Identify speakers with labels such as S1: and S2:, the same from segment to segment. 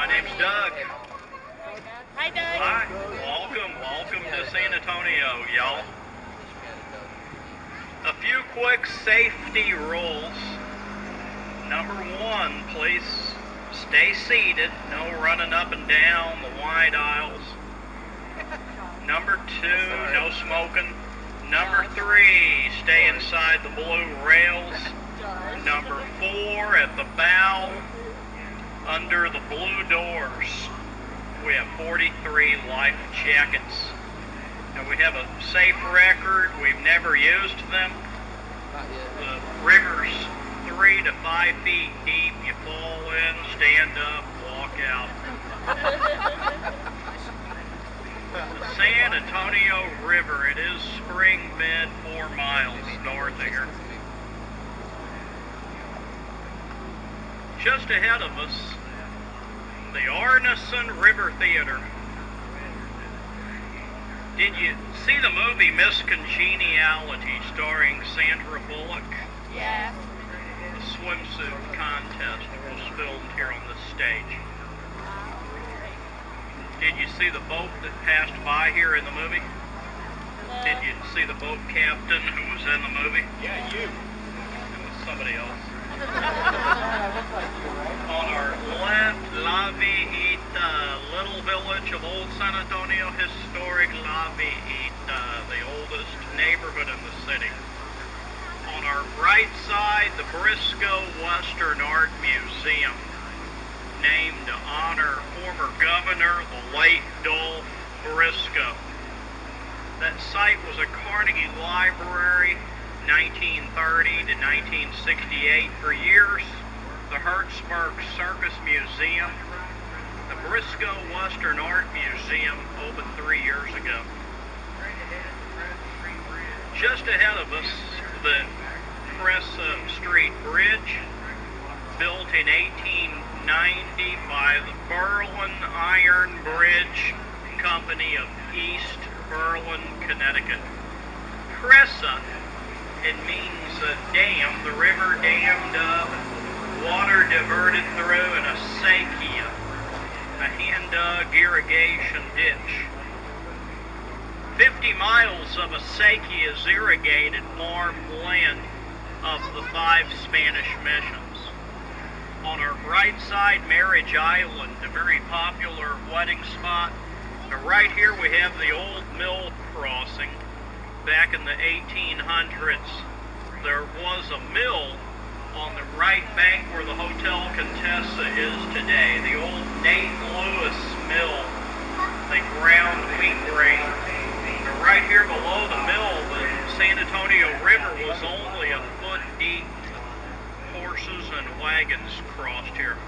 S1: My name's Doug.
S2: Hi, Doug.
S1: Hi. Welcome to San Antonio, y'all. A few quick safety rules. Number one, please stay seated. No running up and down the wide aisles. Number two, no smoking. Number three, stay inside the blue rails. Number four, at the bow, under the blue doors, we have 43 life jackets. And we have a safe record. We've never used them. The river's 3 to 5 feet deep. You fall in, stand up, walk out. The San Antonio River, it is spring bed 4 miles north of here. Just ahead of us, the Arneson River Theater. Did you see the movie Miss Congeniality starring Sandra Bullock?
S2: Yeah.
S1: The swimsuit contest was filmed here on this stage. Did you see the boat that passed by here in the movie? Did you see the boat captain who was in the movie?
S3: Yeah, you.
S1: It was somebody else. On our left, La Villita, little village of Old San Antonio, historic La Villita, the oldest neighborhood in the city. On our right side, the Briscoe Western Art Museum, named to honor former governor, the late Dolph Briscoe. That site was a Carnegie Library, 1930 to 1968. For years, the Hertzberg Circus Museum. The Briscoe Western Art Museum opened 3 years ago. Just ahead of us, the Cressa Street Bridge, built in 1890 by the Berlin Iron Bridge Company of East Berlin, Connecticut. Cressa, it means a dam, the river dammed up, water diverted through, and a acequia, a hand-dug irrigation ditch. 50 miles of acequias irrigated farmland of the 5 Spanish missions. On our right side, Marriage Island, a very popular wedding spot. And right here we have the old mill crossing. Back in the 1800s, there was a mill on the right bank where the Hotel Contessa is today. The old Nate Lewis mill. They ground wheat grain. And right here below the mill, the San Antonio River was only a foot deep. Horses and wagons crossed here.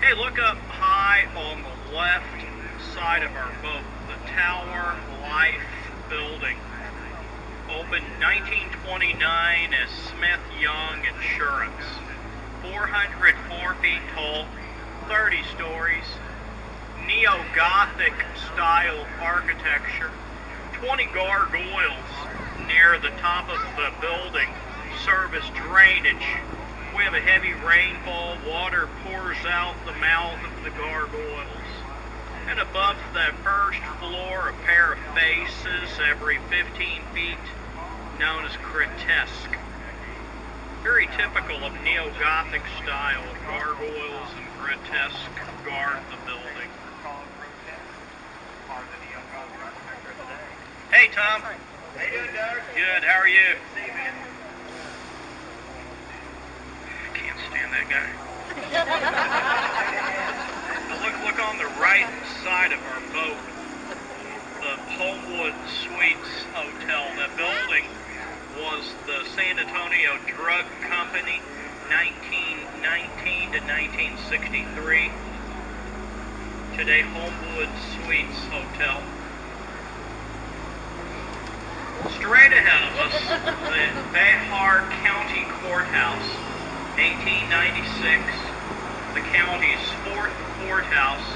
S1: Hey, look up high on the left side of our boat, the Tower Life Building. Opened 1929 as Smith Young Insurance. 404 feet tall, 30 stories, neo-Gothic style architecture, 20 gargoyles near the top of the building serve as drainage. We have a heavy rainfall, water pours out the mouth of the gargoyles. And above that first floor, a pair of faces every 15 feet, known as grotesque. Very typical of neo-Gothic style, gargoyles and grotesque guard the building. Hey, Tom.
S3: How you doing, Doug?
S1: Good, how are you?
S3: See you, man.
S1: Can't stand that guy. Look on the right side of our boat, the Homewood Suites Hotel. That building was the San Antonio Drug Company, 1919 to 1963. Today, Homewood Suites Hotel. Straight ahead of us, the Behar County Courthouse, 1896, the county's 4th courthouse.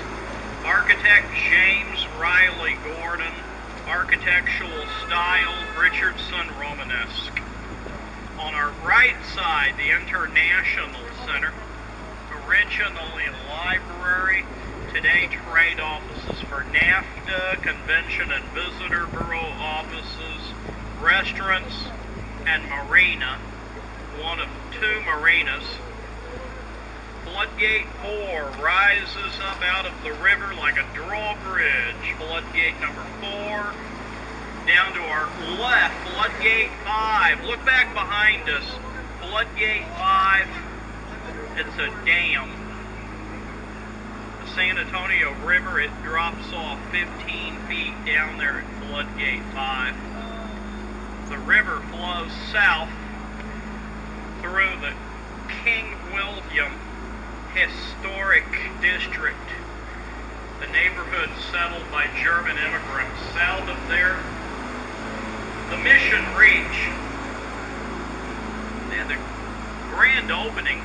S1: Architect James Riley Gordon, architectural style Richardson Romanesque. On our right side, the International Center, originally a library, today trade offices for NAFTA, Convention and Visitor Bureau offices, restaurants, and marina, one of two marinas. Floodgate 4 rises up out of the river like a drawbridge. Floodgate number 4. Down to our left, Floodgate 5. Look back behind us. Floodgate 5. It's a dam. The San Antonio River, it drops off 15 feet down there at Floodgate 5. The river flows south through the King William Historic District, the neighborhood settled by German immigrants. South of there, the Mission Reach. And the grand opening,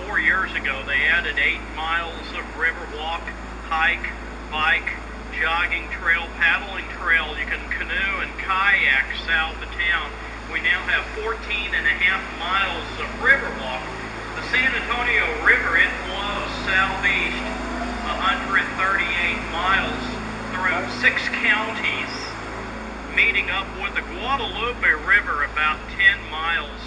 S1: 4 years ago, they added 8 miles of Riverwalk, hike, bike, jogging trail, paddling trail. You can canoe and kayak south of town. We now have 14.5 miles of Riverwalk. The San Antonio River, it flows southeast 138 miles through 6 counties, meeting up with the Guadalupe River about 10 miles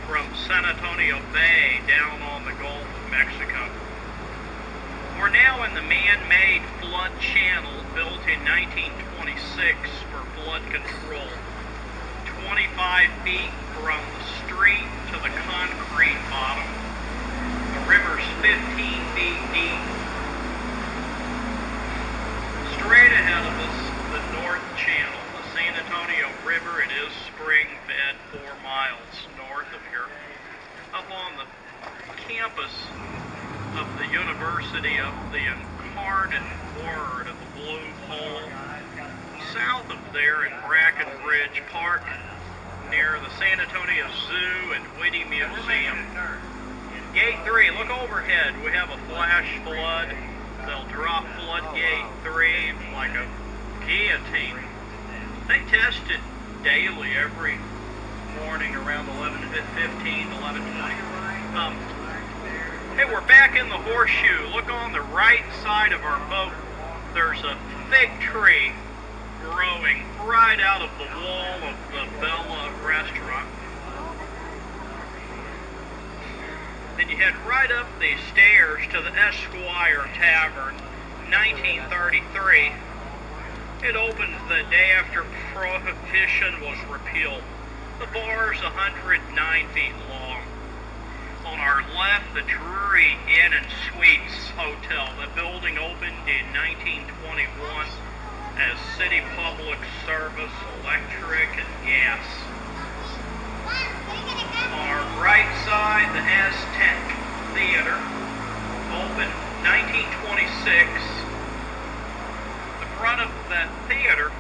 S1: from San Antonio Bay down on the Gulf of Mexico. We're now in the man-made flood channel built in 1926 for flood control. 25 feet from the street to the concrete bottom. The river's 15 feet deep. Straight ahead of us, the North Channel, the San Antonio River. It is spring-fed 4 miles north of here. Up on the campus of the University of the Incarnate Word of the Blue Hole. South of there in Brackenridge Park, near the San Antonio Zoo and Whitty Museum. Gate 3, look overhead. We have a flash flood. They'll drop floodgate 3 like a guillotine. They test it daily every morning around 11:15, 11:20. Hey, we're back in the horseshoe. Look on the right side of our boat. There's a fig tree growing right out of the wall of the Bella restaurant. Then you head right up the stairs to the Esquire Tavern, 1933. It opened the day after Prohibition was repealed. The bar's 109 feet long. On our left, the Drury Inn and Suites Hotel. The building opened in 1921 as City Public Service, electric and gas. On our right side, the Aztec Theater, opened 1926. The front of that theater,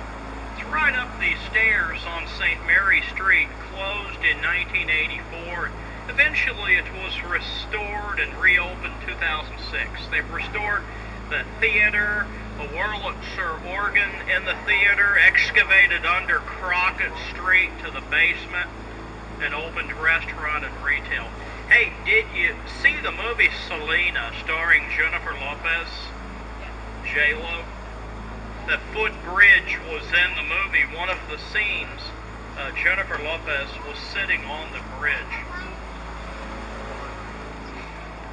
S1: it's right up these stairs on St. Mary Street, closed in 1984. Eventually it was restored and reopened 2006. They've restored the theater, a Wurlitzer organ in the theater, excavated under Crockett Street to the basement, and opened restaurant and retail. Hey, did you see the movie Selena starring Jennifer Lopez? J-Lo? The footbridge was in the movie. One of the scenes, Jennifer Lopez was sitting on the bridge.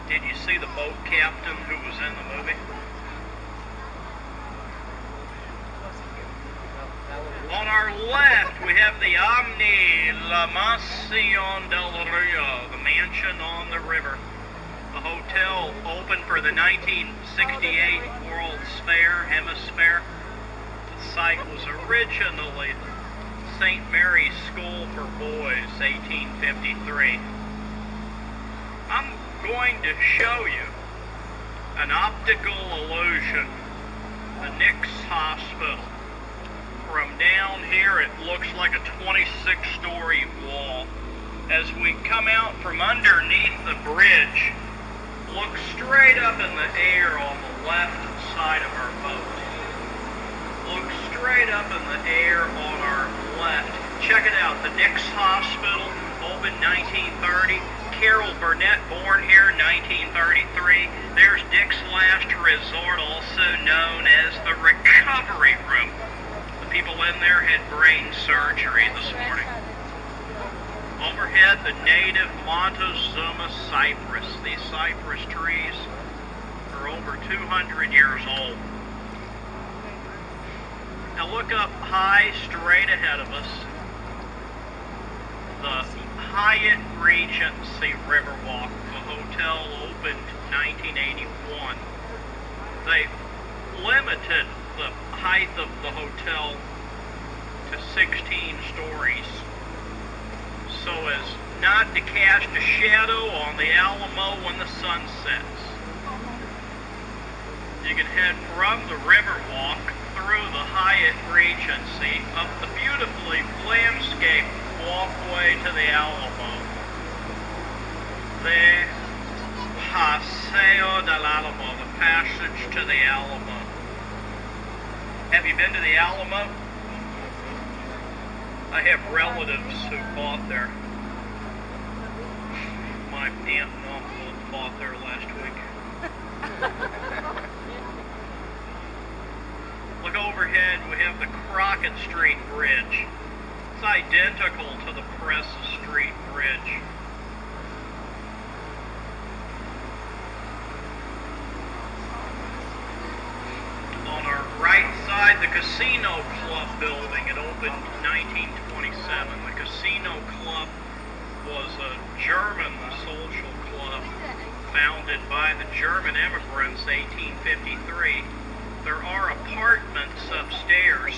S1: Did you see the boat captain who was in the movie? On our left, we have the Omni La Mansión del Rio, the mansion on the river. The hotel opened for the 1968 World's Fair Hemisphere. The site was originally the St. Mary's School for Boys, 1853. I'm going to show you an optical illusion, the Nix Hospital. From down here, it looks like a 26-story wall. As we come out from underneath the bridge, look straight up in the air on the left side of our boat. Look straight up in the air on our left. Check it out, the Nix Hospital, opened 1930. Carol Burnett, born here in 1933. There's Dick's last resort, also known as the recovery room. The people in there had brain surgery this morning. Overhead, the native Montezuma cypress. These cypress trees are over 200 years old. Now look up high, straight ahead of us. The Hyatt Regency Riverwalk. The hotel opened 1981. They limited the height of the hotel to 16 stories so as not to cast a shadow on the Alamo when the sun sets. You can head from the Riverwalk through the Hyatt Regency up the beautifully landscaped walkway to the Alamo. The Paseo del Alamo, the passage to the Alamo. Have you been to the Alamo? I have relatives who bought there. My aunt and uncle bought there last week. Look overhead, we have the Crockett Street Bridge. It's identical to the Presses Street Bridge. On our right side, the Casino Club building. It opened in 1927. The Casino Club was a German social club founded by the German immigrants in 1853. There are apartments upstairs.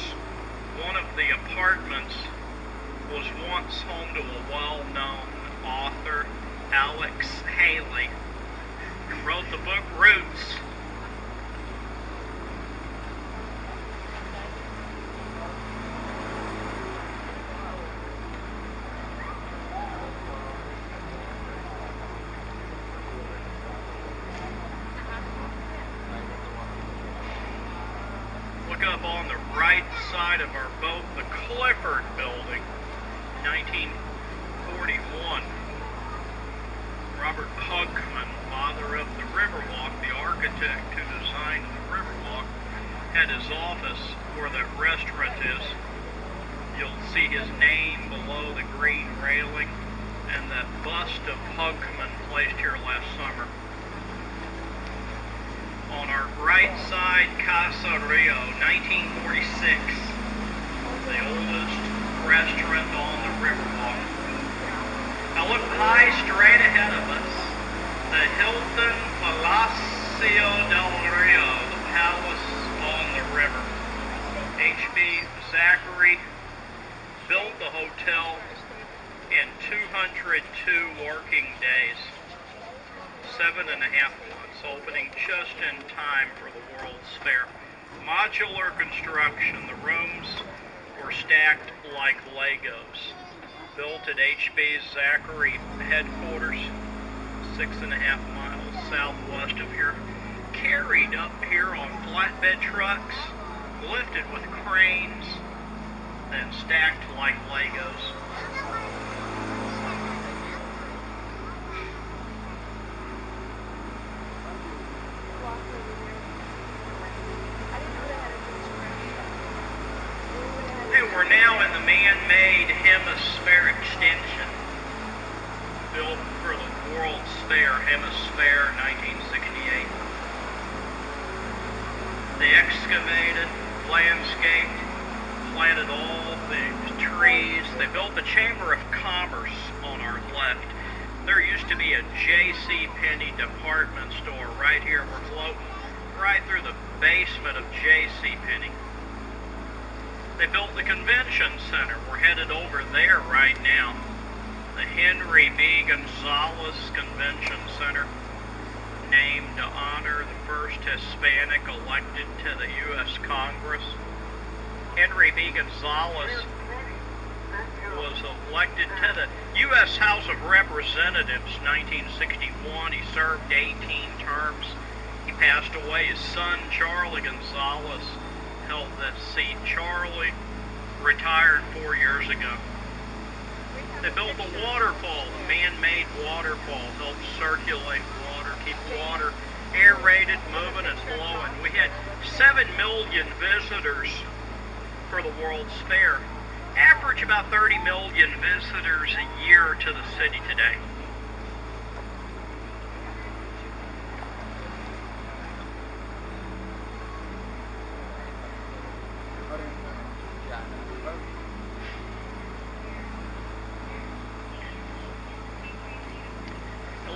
S1: One of the apartments was once home to a well-known author, Alex Haley, who wrote the book Roots. Look up on the right side of our boat, the Clifford Building, 1941. Robert Hugman, father of the Riverwalk, the architect who designed the Riverwalk, had his office where the restaurant is. You'll see his name below the green railing and that bust of Hugman placed here last summer. On our right side, Casa Rio, 1946, the oldest restaurant on the Riverwalk. Now look high straight ahead of us, the Hilton Palacio del Rio, the palace on the river. H.B. Zachary built the hotel in 202 working days, 7.5 months, opening just in time for the World's Fair. Modular construction, the rooms were stacked like Legos. Built at H.B. Zachary headquarters, 6.5 miles southwest of here. Carried up here on flatbed trucks, lifted with cranes, and stacked like Legos. We're now in the man-made Hemisphere extension, built for the World's Fair, Hemisphere 1968. They excavated, landscaped, planted all the trees. They built the Chamber of Commerce on our left. There used to be a J.C. Penney department store right here. We're floating right through the basement of J.C. Penney. They built the convention center. We're headed over there right now. The Henry B. Gonzalez Convention Center, named to honor the first Hispanic elected to the U.S. Congress. Henry B. Gonzalez was elected to the U.S. House of Representatives in 1961. He served 18 terms. He passed away. His son, Charlie Gonzalez, held that seat. Charlie retired 4 years ago. They built the waterfall, a man-made waterfall, helps circulate water, keep water aerated, moving and flowing. We had 7 million visitors for the World's Fair. Average about 30 million visitors a year to the city today.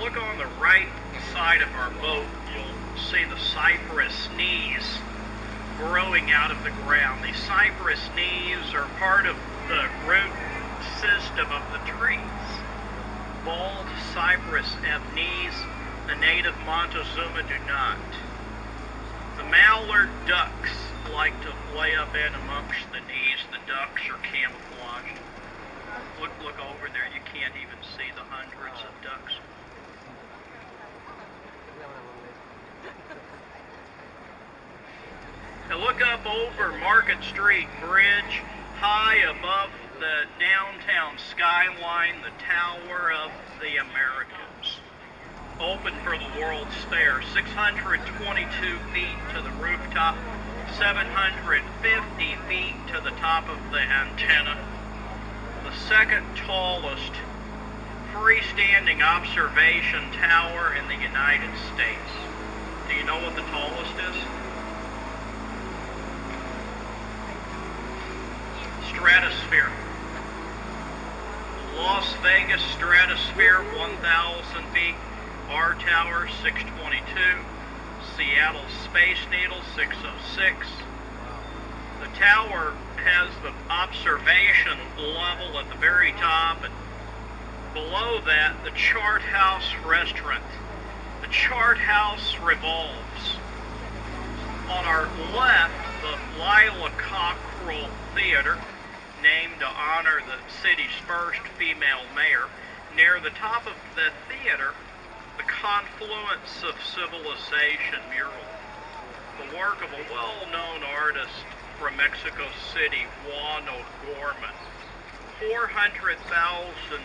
S1: Look on the right side of our boat, you'll see the cypress knees growing out of the ground. These cypress knees are part of the root system of the trees. Bald cypress have knees, the native Montezuma do not. The mallard ducks like to lay up in amongst the knees. The ducks are camouflaged. Look over there, you can't even see the hundreds of ducks. Now look up over Market Street Bridge, high above the downtown skyline, the Tower of the Americas. Open for the World's Fair, 622 feet to the rooftop, 750 feet to the top of the antenna. The second tallest freestanding observation tower in the United States. Do you know what the tallest is? Stratosphere. Las Vegas Stratosphere, 1,000 feet. Our tower, 622. Seattle Space Needle, 606. The tower has the observation level at the very top, and below that, the Chart House restaurant. The Chart House revolves. On our left, the Lila Cockrell Theater, named to honor the city's first female mayor. Near the top of the theater, the Confluence of Civilization mural, the work of a well-known artist from Mexico City, Juan O'Gorman. 400,000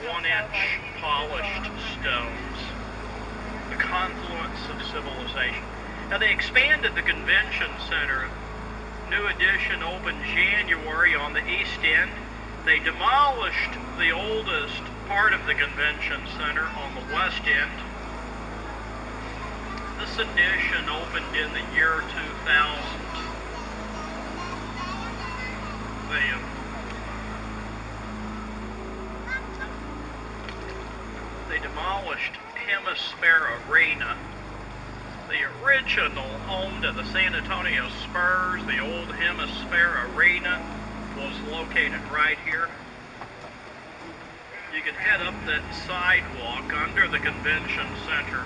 S1: one-inch polished stones. The Confluence of Civilization. Now they expanded the convention center. New addition opened January on the east end. They demolished the oldest part of the convention center on the west end. This addition opened in the year 2000. They demolished Hemisphere Arena, the original home to the San Antonio Spurs. The old Hemisphere Arena was located right here. You can head up that sidewalk under the convention center,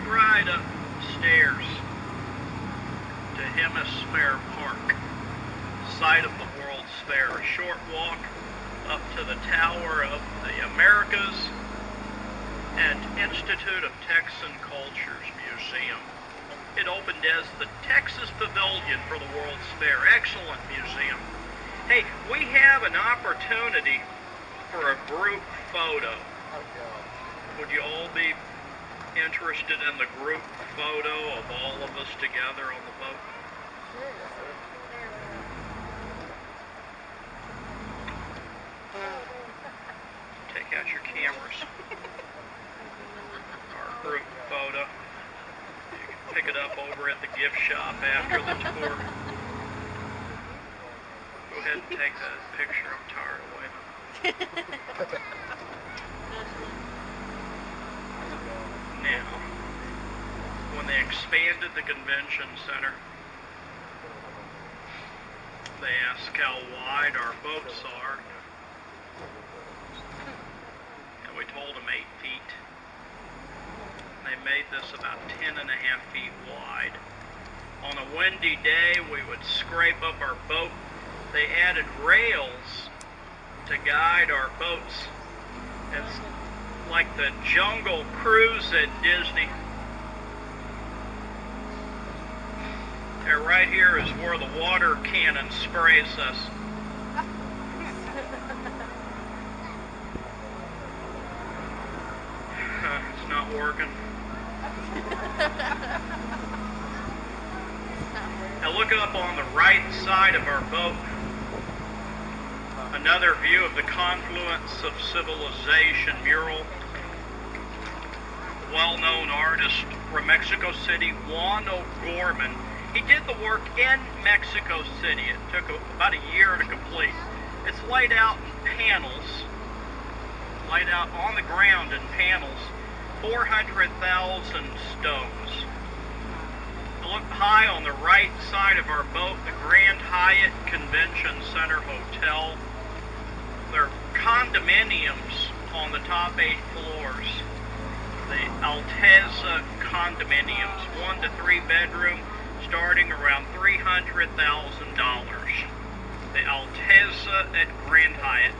S1: right upstairs to Hemisphere Park, site of the World's Fair. A short walk up to the Tower of the Americas and Institute of Texan Cultures Museum. It opened as the Texas Pavilion for the World's Fair. Excellent museum. Hey, we have an opportunity for a group photo. Would you all be interested in the group photo of all of us together on the boat? Take out your cameras. Our group photo. You can pick it up over at the gift shop after the tour. Go ahead and take that picture. I'm tired of waiting. Now, when they expanded the convention center, they asked how wide our boats are, and we told them 8 feet. They made this about 10.5 feet wide. On a windy day, we would scrape up our boat. They added rails to guide our boats. It's like the Jungle Cruise at Disney. And right here is where the water cannon sprays us. working. Now look up on the right side of our boat. Another view of the confluence of civilization mural. Well-known artist from Mexico City, Juan O'Gorman. He did the work in Mexico City. It took about a year to complete. It's laid out in panels, laid out on the ground in panels, 400,000 stones. Look high on the right side of our boat, the Grand Hyatt Convention Center Hotel. There are condominiums on the top 8 floors. The Alteza condominiums, 1 to 3 bedroom, starting around $300,000. The Alteza at Grand Hyatt.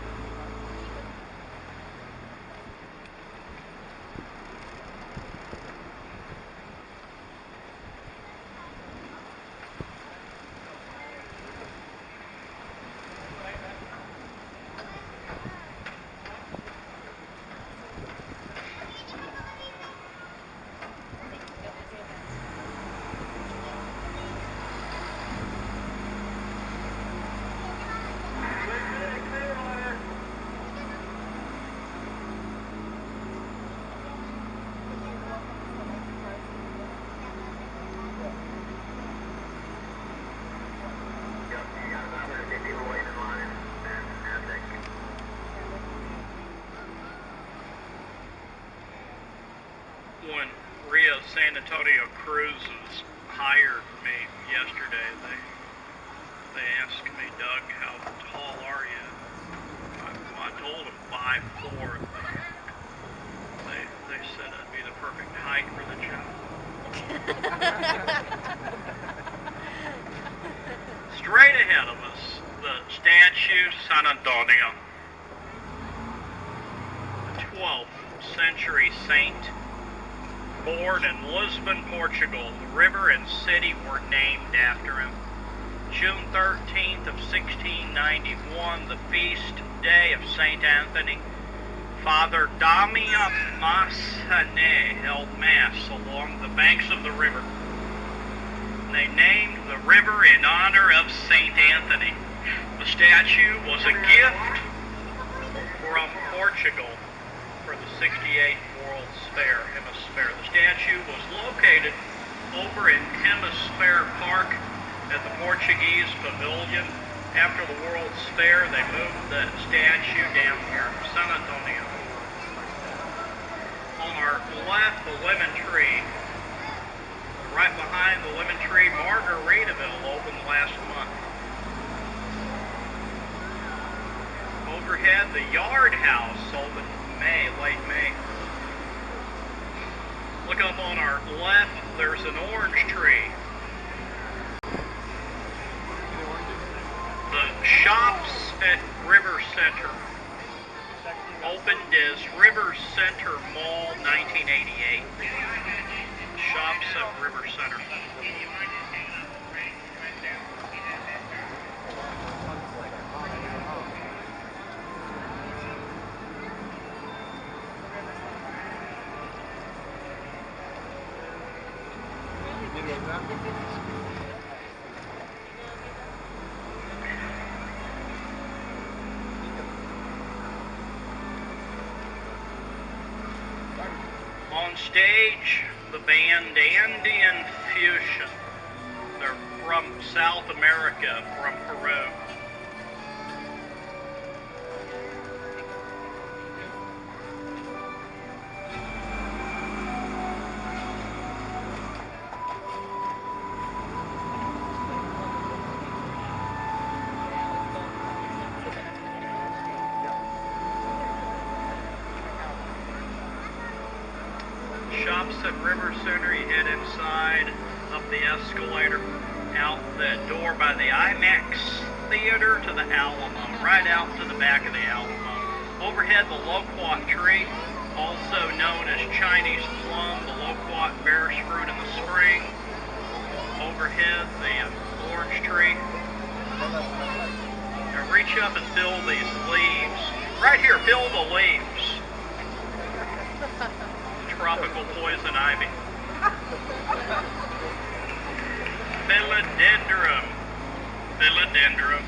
S1: When Rio San Antonio Cruises hired me yesterday, they asked me, Doug, how tall are you? I told them 5'4". They said I'd be the perfect height for the job. Straight ahead of us, the statue San Antonio, the 12th century saint. Born in Lisbon, Portugal, the river and city were named after him. June 13th of 1691, the feast day of St. Anthony, Father Damian Massanet held Mass along the banks of the river. They named the river in honor of St. Anthony. The statue was a gift from Portugal for the 68th World's Fair, Hemisphere. The statue was located over in Hemisphere Park at the Portuguese Pavilion. After the World's Fair, they moved the statue down here, San Antonio. On our left, the lemon tree. Right behind the lemon tree, Margaritaville opened last month. Overhead, the Yard House opened late May. Look up on our left, there's an orange tree. The Shops at River Center opened as River Center Mall 1988. Shops at River Center. On stage, the band Andean Fusion. They're from South America, from Peru. Shops at River Center, you head inside, up the escalator, out the door by the IMAX Theater to the Alamo, right out to the back of the Alamo. Overhead, the loquat tree, also known as Chinese plum. The loquat bears fruit in the spring. Overhead, the orange tree. Now reach up and fill these leaves. Right here, fill the leaves. tropical poison ivy. Philodendron. Philodendron.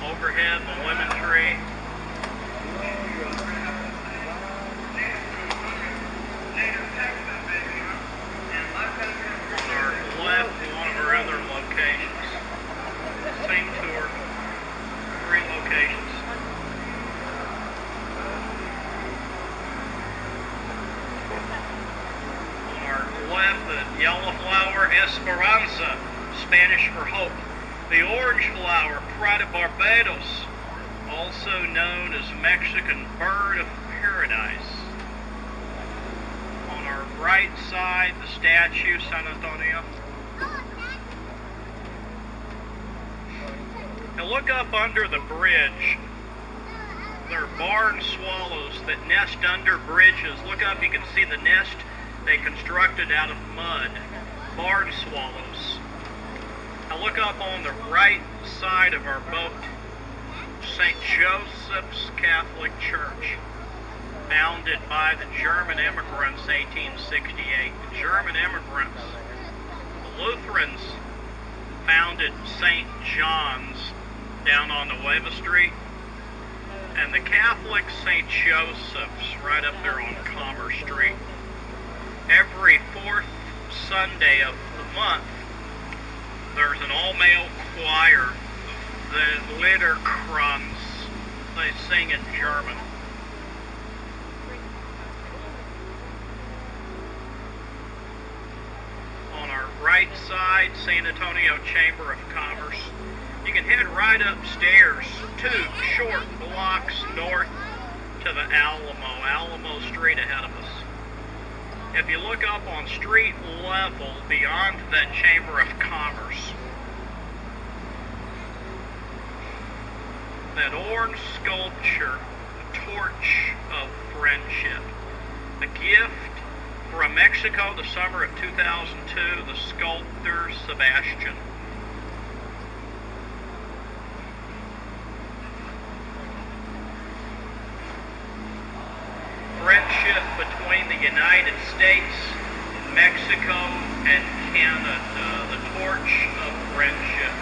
S1: Overhead, the lemon tree. On our left, one of our other locations. Same tour. 3 locations. On our left, the yellow flower, Esperanza, Spanish for hope. The orange flower, Pride of Barbados, also known as Mexican bird of paradise. On our right side, the statue, San Antonio. Now look up under the bridge. There are barn swallows that nest under bridges. Look up, you can see the nest they constructed out of mud. Barn swallows. Now look up on the right side of our boat. St. Joseph's Catholic Church, founded by the German immigrants, 1868. The German immigrants. The Lutherans founded St. John's down on Nueva Street, and the Catholic St. Joseph's right up there on Commerce Street. Every 4th Sunday of the month, there's an all-male choir, the Liederkranz. They sing in German. On our right side, San Antonio Chamber of Commerce. You can head right upstairs, 2 short blocks north to the Alamo Street ahead of us. If you look up on street level beyond that Chamber of Commerce, that orange sculpture, the torch of friendship, a gift from Mexico, the summer of 2002, the sculptor Sebastian. Friendship between the United States, Mexico, and Canada, the torch of friendship.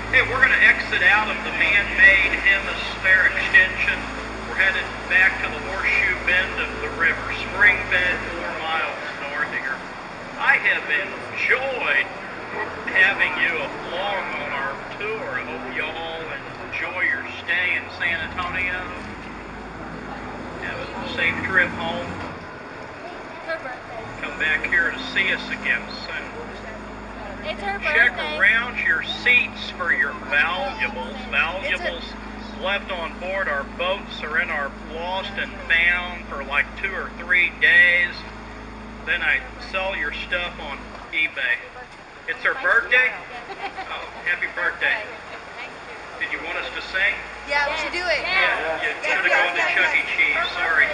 S1: Hey, we're going to exit out of the man-made hemisphere extension. We're headed back to the horseshoe bend of the river, spring bed 4 miles north here. I have enjoyed having you along on our tour. I hope you all enjoy your stay in San Antonio. Have a safe trip home. Come back here to see us again soon.
S2: It's her birthday.
S1: Check around your seats for your valuables. Valuables left on board our boats are in our lost and found for like 2 or 3 days. Then I sell your stuff on eBay. It's her birthday? Oh, happy birthday. Did you want us to sing?
S3: Yeah, we should do it.
S1: Yeah, you should have gone to Chuck E. Cheese. Sorry.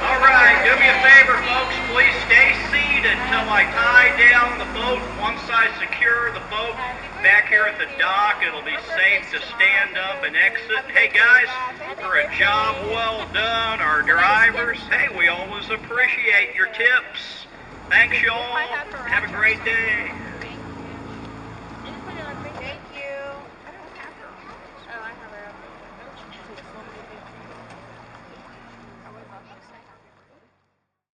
S1: All right, do me a favor, folks. Please stay seated until I tie down the boat. Once I secure the boat back here at the dock, it'll be safe to stand up and exit. Hey, guys, for a job well done, our drivers, hey, we always appreciate your tips. Thanks, y'all. Have a great day.